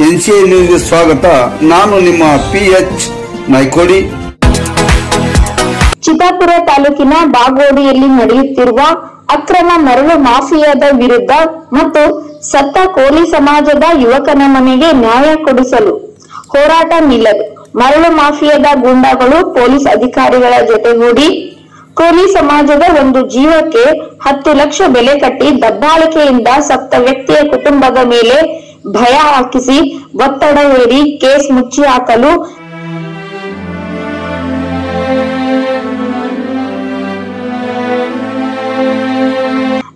NCA ನ್ಯೂಸ್ಗೆ ಸ್ವಾಗತ. ನಾನು ನಿಮ್ಮ PH ನಾಯ್ಕೋಡಿ. ಚಿತ್ತಾಪುರ ತಾಲೂಕಿನ ಬಾಗೋಡಿಯಲ್ಲಿ ನಡೆಯುತ್ತಿರುವ ಅಕ್ರಮ ಮರಳು ಮಾಫಿಯಾದ ವಿರುದ್ಧ ಮತ್ತು ಸತ್ತ ಕೋಲಿ ಸಮಾಜದ ಯುವಕನ ಮನೆಗೆ ನ್ಯಾಯ ಕೊಡಿಸಲು ಹೋರಾಟ ನಿಲ್ಲದು. ಮರಳು ಮಾಫಿಯಾದ ಗೂಂಡಾಗಳು ಪೊಲೀಸ್ ಅಧಿಕಾರಿಗಳ ಜೊತೆಗೂಡಿ ಕೋಲಿ ಸಮಾಜದ ಒಂದು ಜೀವಕ್ಕೆ 10 ಲಕ್ಷ ಬೆಲೆ ಕಟ್ಟಿ ದಬ್ಬಾಳಿಕೆಯಿಂದ ಸತ್ತ ವ್ಯಕ್ತಿಯ ಕುಟುಂಬದ ಮೇಲೆ ಭಯ ಹಾಕಿಸಿ ಒತ್ತಡ ಹೇರಿ ಕೇಸ್ ಮುಚ್ಚಿ ಹಾಕಲು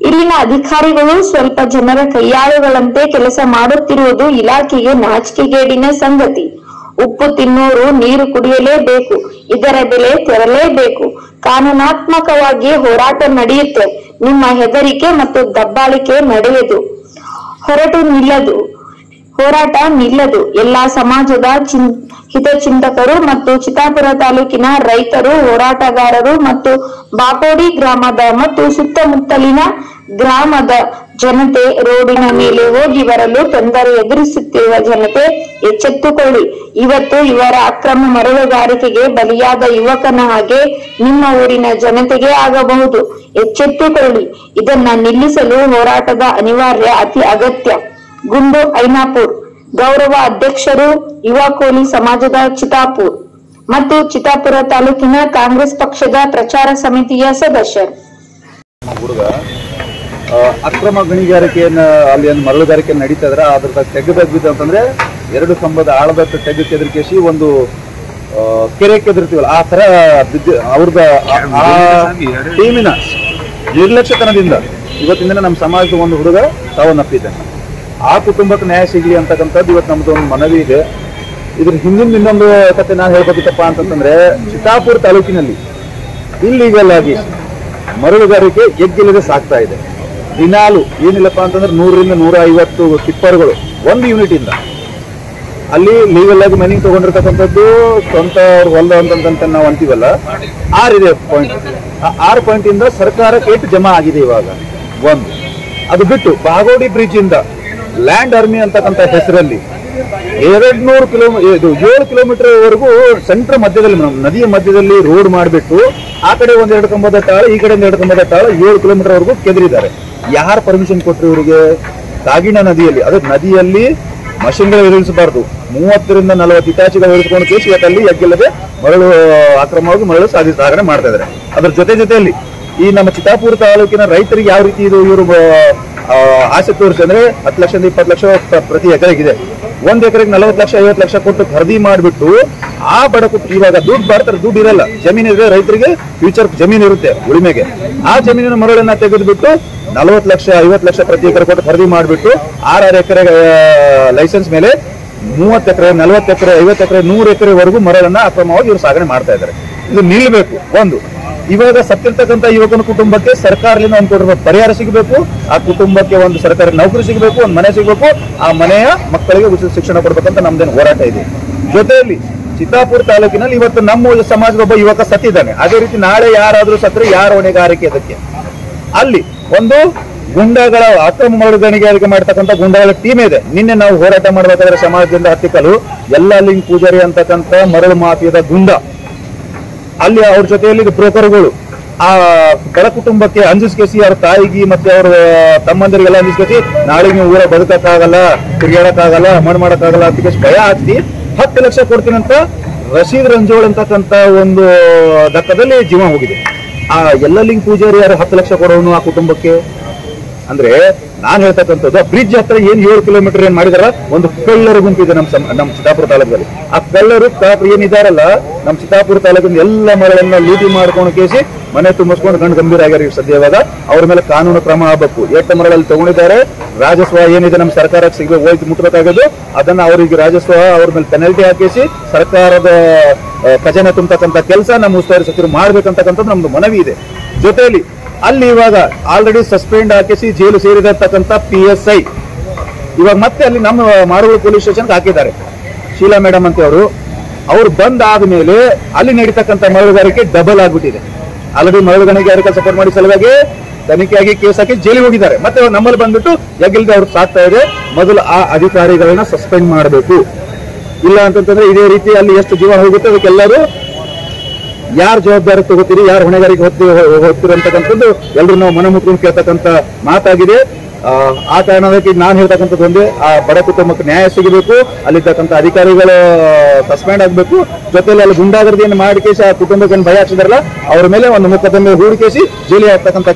ಇಲ್ಲಿನ ಅಧಿಕಾರಿಗಳು ಸ್ವಲ್ಪ ಜನರ ಕೈಯಾಳುಗಳಂತೆ ಕೆಲಸ ಮಾಡುತ್ತಿರುವುದು ಇಲಾಖೆಗೆ ನಾಚಿಕೆಗೇಡಿನ ಸಂಗತಿ. ಉಪ್ಪು ತಿನ್ನೋರು ನೀರು ಕುಡಿಯಲೇಬೇಕು, ಇದರ ಬೆಲೆ ತೆರಲೇಬೇಕು. ಕಾನೂನಾತ್ಮಕವಾಗಿ ಹೋರಾಟ ನಡೆಯುತ್ತೆ. ನಿಮ್ಮ ಹೆದರಿಕೆ ಮತ್ತು ದಬ್ಬಾಳಿಕೆ ನಡೆಯದು, ಹೋರಾಟ ನಿಲ್ಲದು. ಎಲ್ಲಾ ಸಮಾಜದ ಹಿತಚಿಂತಕರು ಮತ್ತು ಚಿತ್ತಾಪುರ ತಾಲೂಕಿನ ರೈತರು, ಹೋರಾಟಗಾರರು ಮತ್ತು ಬಾಗೋಡಿ ಗ್ರಾಮದ ಮತ್ತು ಸುತ್ತಮುತ್ತಲಿನ ಗ್ರಾಮದ ಜನತೆ, ರೋಡಿನ ಮೇಲೆ ಹೋಗಿ ಬರಲು ತೊಂದರೆ ಎದುರಿಸುತ್ತಿರುವ ಜನತೆ ಎಚ್ಚೆತ್ತುಕೊಳ್ಳಿ. ಇವತ್ತು ಇವರ ಅಕ್ರಮ ಮರಳುಗಾರಿಕೆಗೆ ಬಲಿಯಾದ ಯುವಕನ ಹಾಗೆ ನಿಮ್ಮ ಊರಿನ ಜನತೆಗೆ ಆಗಬಹುದು. ಎಚ್ಚೆತ್ತುಕೊಳ್ಳಿ. ಇದನ್ನ ನಿಲ್ಲಿಸಲು ಹೋರಾಟದ ಅನಿವಾರ್ಯ, ಅತಿ ಅಗತ್ಯ. ಗುಂಡು ಐನಾಪುರ್, ಗೌರವ ಅಧ್ಯಕ್ಷರು, ಯುವ ಕೋಲಿ ಸಮಾಜದ ಚಿತ್ತಾಪುರ್ ಮತ್ತು ಚಿತ್ತಾಪುರ ತಾಲೂಕಿನ ಕಾಂಗ್ರೆಸ್ ಪಕ್ಷದ ಪ್ರಚಾರ ಸಮಿತಿಯ ಸದಸ್ಯರು. ಅಕ್ರಮ ಗಣಿಗಾರಿಕೆಯನ್ನ ಅಲ್ಲಿ ಮರಳುಗಾರಿಕೆ ನಡೀತಾ ಇದ್ರೆ ಅದ್ರ ತೆಗೆದು ಅಂತಂದ್ರೆ 2 ಕಂಬದ ಆಳದ ತೆಗೆದು ಕೆದರಿಕೇಸಿ ಒಂದು ಕೆರೆ ಕೆದರ್ತೀವಲ್ಲ ಆ ತರ ಅವ್ರದ ಟೀಮಿನ ನಿರ್ಲಕ್ಷ್ಯತನದಿಂದ ಇವತ್ತಿನ ನಮ್ಮ ಸಮಾಜದ ಒಂದು ಹುಡುಗ ಸಾವನ್ನಪ್ಪಿದ್ದಾನೆ. ಆ ಕುಟುಂಬಕ್ಕೆ ನ್ಯಾಯ ಸಿಗಲಿ ಅಂತಕ್ಕಂಥದ್ದು ಇವತ್ತು ನಮ್ದು ಒಂದು ಮನವಿ ಇದೆ. ಇದ್ರ ಹಿಂದಿನ ಇನ್ನೊಂದು ಕತೆ ನಾನು ಹೇಳ್ಬೇಕಿತ್ತಪ್ಪ ಅಂತಂದ್ರೆ, ಚಿತ್ತಾಪುರ ತಾಲೂಕಿನಲ್ಲಿ ಇಲ್ಲಿಗಲ್ ಆಗಿ ಮರಳುಗಾರಿಕೆ ಎಗ್ಗಿಲ್ಲದೆ ಸಾಕ್ತಾ ಇದೆ. ದಿನಾಲು ಏನಿಲ್ಲಪ್ಪ ಅಂತಂದ್ರೆ 100 ರಿಂದ 150 ಟಿಪ್ಪರ್ಗಳು ಒಂದು ಯೂನಿಟ್ ಇಂದ ಅಲ್ಲಿ ಲೀಗಲ್ ಆಗಿ ಮೈನಿಂಗ್ ತಗೊಂಡಿರ್ತಕ್ಕಂಥದ್ದು ಸ್ವಂತ ಹೊಲ ಅಂತಂತ ನಾವು ಅಂತೀವಲ್ಲ, 6 ಇದೆ ಪಾಯಿಂಟ್. ಆ 6 ಪಾಯಿಂಟ್ ಇಂದ ಸರ್ಕಾರಕ್ಕೆ ಎಷ್ಟು ಜಮಾ ಆಗಿದೆ ಇವಾಗ ಒಂದು. ಅದು ಬಿಟ್ಟು ಬಾಗೋಡಿ ಬ್ರಿಡ್ಜ್ ಇಂದ ಲ್ಯಾಂಡ್ ಆರ್ಮಿ ಅಂತಕ್ಕಂಥ ಹೆಸರಲ್ಲಿ 7 ಕಿಲೋಮೀಟರ್ ವರೆಗೂ ಸೆಂಟ್ರ್ ಮಧ್ಯದಲ್ಲಿ ನದಿಯ ಮಧ್ಯದಲ್ಲಿ ರೋಡ್ ಮಾಡಿಬಿಟ್ಟು ಆ ಕಡೆ 1-2 ಕಂಬದ ತಾಳ, ಈ ಕಡೆ 2 ಕಂಬದ ತಾಳ 7 ಕಿಲೋಮೀಟರ್ ವರೆಗೂ ಕೆದರಿದ್ದಾರೆ. ಯಾರು ಪರ್ಮಿಷನ್ ಕೊಟ್ಟರು ಇವರಿಗೆ? ಕಾಗಿಣ ನದಿಯಲ್ಲಿ, ಅದು ನದಿಯಲ್ಲಿ ಮಷಿನ್ಗಳು ಇಳಿಸಬಾರ್ದು. 30 ರಿಂದ 40 ಇಟಾಚಿಗಳು ಇಳಿಸ್ಕೊಂಡು ಕೇಸಿ ಇವತ್ತಲ್ಲಿ ಎಗ್ಗಿಲ್ಲದೆ ಮರಳು ಅಕ್ರಮವಾಗಿ ಮರಳು ಸಾಗಣೆ ಮಾಡ್ತಾ ಇದ್ದಾರೆ. ಅದ್ರ ಜೊತೆಯಲ್ಲಿ ಈ ನಮ್ಮ ಚಿತ್ತಾಪುರ ತಾಲೂಕಿನ ರೈತರಿಗೆ ಯಾವ ರೀತಿ ಇವರು ಆಸೆ ತೋರಿಸಿ ಅಂದ್ರೆ 10 ಲಕ್ಷದಿಂದ 20 ಲಕ್ಷ ಪ್ರತಿ ಎಕರೆಗಿದೆ. 1 ಎಕರೆಗೆ 40 ಲಕ್ಷ 50 ಲಕ್ಷ ಕೊಟ್ಟು ಖರೀದಿ ಮಾಡಿಬಿಟ್ಟು ಆ ಇವಾಗ ದುಡ್ಡು ಬರ್ತಾರೆ, ದುಡ್ಡು ಇರಲ್ಲ, ಜಮೀನಿದ್ರೆ ರೈತರಿಗೆ ಫ್ಯೂಚರ್ ಜಮೀನು ಇರುತ್ತೆ ಉಳಿಮೆಗೆ. ಆ ಜಮೀನಿನ ಮರಳನ್ನ ತೆಗೆದುಬಿಟ್ಟು 40 ಲಕ್ಷ 50 ಲಕ್ಷ ಪ್ರತಿ ಎಕರೆ ಕೊಟ್ಟು ಖರೀದಿ ಮಾಡಿಬಿಟ್ಟು 6 ಎಕರೆ ಲೈಸೆನ್ಸ್ ಮೇಲೆ 30 ಎಕರೆ 40 ಎಕರೆ 50 ಎಕರೆ 100 ಎಕರೆವರೆಗೂ ಮರಳನ್ನ ಅಕ್ರಮವಾಗಿ ಇವರು ಸಾಗಣೆ ಮಾಡ್ತಾ ಇದ್ದಾರೆ. ಇದು ನಿಲ್ಲಬೇಕು. ಒಂದು, ಇವಾಗ ಸತ್ತಿರ್ತಕ್ಕಂಥ ಯುವಕನ ಕುಟುಂಬಕ್ಕೆ ಸರ್ಕಾರದಿಂದ ಒಂದು ಕೊಟ್ಟಿರುವ ಪರಿಹಾರ ಸಿಗಬೇಕು. ಆ ಕುಟುಂಬಕ್ಕೆ ಒಂದು ಸರ್ಕಾರಿ ನೌಕರಿ ಸಿಗಬೇಕು, ಒಂದು ಮನೆ ಸಿಗಬೇಕು, ಆ ಮನೆಯ ಮಕ್ಕಳಿಗೆ ಉಚಿತ ಶಿಕ್ಷಣ ಕೊಡ್ಬೇಕಂತ ನಮ್ದೇನು ಹೋರಾಟ ಇದೆ. ಜೊತೆಯಲ್ಲಿ ಚಿತ್ತಾಪುರ ತಾಲೂಕಿನಲ್ಲಿ ಇವತ್ತು ನಮ್ಮ ಸಮಾಜದ ಒಬ್ಬ ಯುವಕ ಸತ್ತಿದ್ದಾನೆ. ಅದೇ ರೀತಿ ನಾಳೆ ಯಾರಾದ್ರೂ ಸತ್ತರೆ ಯಾರ ಹೊಣೆಗಾರಿಕೆ ಅದಕ್ಕೆ? ಅಲ್ಲಿ ಒಂದು ಗುಂಡಾಗಳ ಅಕ್ರಮ ಮರಳು ಗಣಿಗಾರಿಕೆ ಮಾಡ್ತಕ್ಕಂಥ ಗುಂಡಾಗಳ ಟೀಮ್ ಇದೆ. ನಿನ್ನೆ ನಾವು ಹೋರಾಟ ಮಾಡಬೇಕಾದ್ರೆ ಸಮಾಜದಿಂದ ಹತ್ತಿಕಲು ಎಲ್ಲ ಲಿಂಗ್ ಪೂಜಾರಿ ಅಂತಕ್ಕಂಥ ಮರಳು ಮಾಫಿಯಾದ ಗುಂಡ, ಅಲ್ಲಿ ಅವ್ರ ಜೊತೆಯಲ್ಲಿ ಬ್ರೋಕರ್ಗಳು ಆ ಕೆಳ ಕುಟುಂಬಕ್ಕೆ ಅಂಜಿಸ್ಕೇಸಿ ಅವ್ರ ತಾಯಿಗೆ ಮತ್ತೆ ಅವ್ರ ತಮ್ಮಂದರಿಗೆಲ್ಲ ಅಂಜಿಸ್ಕೇಸಿ ನಾಳೆ ನೀವು ಊರ ಬದುಕಕ್ಕಾಗಲ್ಲ, ತಿರುಗಾಡಕ್ಕಾಗಲ್ಲ, ಮಣ್ಣು ಮಾಡಕ್ಕಾಗಲ್ಲ ಅಂತ ಭಯ ಹಾಕಿ 10 ಲಕ್ಷ ಕೊಡ್ತೀನಂತ ರಶೀದ್ ರಂಜೋಳ್ ಅಂತಕ್ಕಂಥ ಒಂದು ದಕ್ಕದಲ್ಲಿ ಜೀವ ಹೋಗಿದೆ. ಆ ಎಲ್ಲ ಲಿಂಗ್ ಪೂಜಾರಿ ಯಾರು 10 ಲಕ್ಷ ಕೊಡೋನು ಆ ಕುಟುಂಬಕ್ಕೆ? ಅಂದ್ರೆ ನಾನ್ ಹೇಳ್ತಕ್ಕಂಥದ್ದು ಬ್ರಿಡ್ಜ್ ಹತ್ರ 7 ಕಿಲೋಮೀಟರ್ ಏನ್ ಮಾಡಿದಾರ, ಒಂದು ಕಳ್ಳರ ಗುಂಪಿದೆ ನಮ್ಮ ಚಿತ್ತಾಪುರ ತಾಲೂಕಲ್ಲಿ. ಆ ಕಳ್ಳರು ಏನಿದಾರಲ್ಲ ನಮ್ಮ ಚಿತ್ತಾಪುರ ತಾಲೂಕಿನ ಎಲ್ಲ ಮರಳನ್ನ ಲೂಟಿ ಮಾಡ್ಕೊಂಡು ಕೇಸಿ ಮನೆ ತುಂಬಿಸ್ಕೊಂಡು ಗಂಡು ಗಂಭೀರ ಆಗ್ಯಾರ. ಸದ್ಯ ಇವಾಗ ಅವ್ರ ಮೇಲೆ ಕಾನೂನು ಕ್ರಮ ಆಗಬೇಕು. ಎಷ್ಟು ಮರಳಲ್ಲಿ ತಗೊಂಡಿದ್ದಾರೆ, ರಾಜಸ್ವ ಏನಿದೆ ನಮ್ಮ ಸರ್ಕಾರಕ್ಕೆ ಸಿಗಬೇಕು, ಹೋಗಿ ಮುಟ್ಟಬೇಕಾಗೋದು, ಅದನ್ನ ಅವರಿಗೆ ರಾಜಸ್ವ ಅವ್ರ ಮೇಲೆ ಪೆನಲ್ಟಿ ಹಾಕಿಸಿ ಸರ್ಕಾರದ ಖಜಾನೆ ತುಂಬತಕ್ಕಂಥ ಕೆಲಸ ನಮ್ಮ ಉಸ್ತುವಾರಿ ಸಚಿವರು ಮಾಡ್ಬೇಕಂತಕ್ಕಂಥದ್ದು ನಮ್ದು ಮನವಿ ಇದೆ. ಜೊತೆಯಲ್ಲಿ ಅಲ್ಲಿ ಇವಾಗ ಆಲ್ರೆಡಿ ಸಸ್ಪೆಂಡ್ ಹಾಕಿಸಿ ಜೈಲು ಸೇರಿರತಕ್ಕಂಥ PSI ಇವಾಗ ಮತ್ತೆ ಅಲ್ಲಿ ನಮ್ಮ ಮಾರುಗೋಡು ಪೊಲೀಸ್ ಸ್ಟೇಷನ್ಗೆ ಹಾಕಿದ್ದಾರೆ. ಶೀಲಾ ಮೇಡಮ್ ಅಂತ ಅವ್ರು ಬಂದಾದ ಮೇಲೆ ಅಲ್ಲಿ ನಡೀತಕ್ಕಂಥ ಮರಳುಗಾರಿಕೆ ಡಬಲ್ ಆಗ್ಬಿಟ್ಟಿದೆ. ಆಲ್ರೆಡಿ ಮರಳು ಗಣಿಗಾರಿಕೆ ಸಪೋರ್ಟ್ ಮಾಡಿ ಸಲುವಾಗಿ ತನಿಖೆಯಾಗಿ ಕೇಸ್ ಹಾಕಿ ಜೈಲಿಗೆ ಹೋಗಿದ್ದಾರೆ. ಮತ್ತೆ ನಮ್ಮಲ್ಲಿ ಬಂದ್ಬಿಟ್ಟು ಯಾಕಿಲ್ಲದೆ ಅವ್ರು ಸಾಕ್ತಾ ಇದೆ. ಮೊದಲು ಆ ಅಧಿಕಾರಿಗಳನ್ನ ಸಸ್ಪೆಂಡ್ ಮಾಡಬೇಕು. ಇಲ್ಲ ಅಂತಂತಂದ್ರೆ ಇದೇ ರೀತಿ ಅಲ್ಲಿ ಎಷ್ಟು ಜೀವ ಹೋಗುತ್ತೆ ಅದಕ್ಕೆಲ್ಲರೂ ಯಾರು ಜವಾಬ್ದಾರಿ ತಗೋತೀರಿ, ಯಾರು ಹೊಣೆಗಾರಿಕೆ ಹೋಗ್ತೀರಿ ಅಂತಕ್ಕಂಥದ್ದು ಎಲ್ಲರೂ ನಾವು ಮನ ಮುಟ್ಕೊಂಡು ಕೇಳ್ತಕ್ಕಂಥ ಮಾತಾಗಿದೆ. ಆ ಕಾರಣಕ್ಕೆ ನಾನು ಹೇಳ್ತಕ್ಕಂಥದ್ದು ಒಂದೇ, ಆ ಬಡ ಕುಟುಂಬಕ್ಕೆ ನ್ಯಾಯ ಸಿಗಬೇಕು, ಅಲ್ಲಿರ್ತಕ್ಕಂಥ ಅಧಿಕಾರಿಗಳು ಸಸ್ಪೆಂಡ್ ಆಗಬೇಕು. ಜೊತೆಲಿ ಅಲ್ಲಿ ಗುಂಡಾಗರ್ದಿಯನ್ನು ಮಾಡಿ ಕೇಸಿ ಆ ಕುಟುಂಬಕ್ಕೆ ಭಯ ಹಾಕಿದಾರಲ್ಲ ಅವ್ರ ಮೇಲೆ ಒಂದು ಮೊಕದ್ದಮೆ ಹೂಡಿಕೇಸಿ ಜೈಲಿಗೆ ಹಾಕ್ತಕ್ಕಂಥ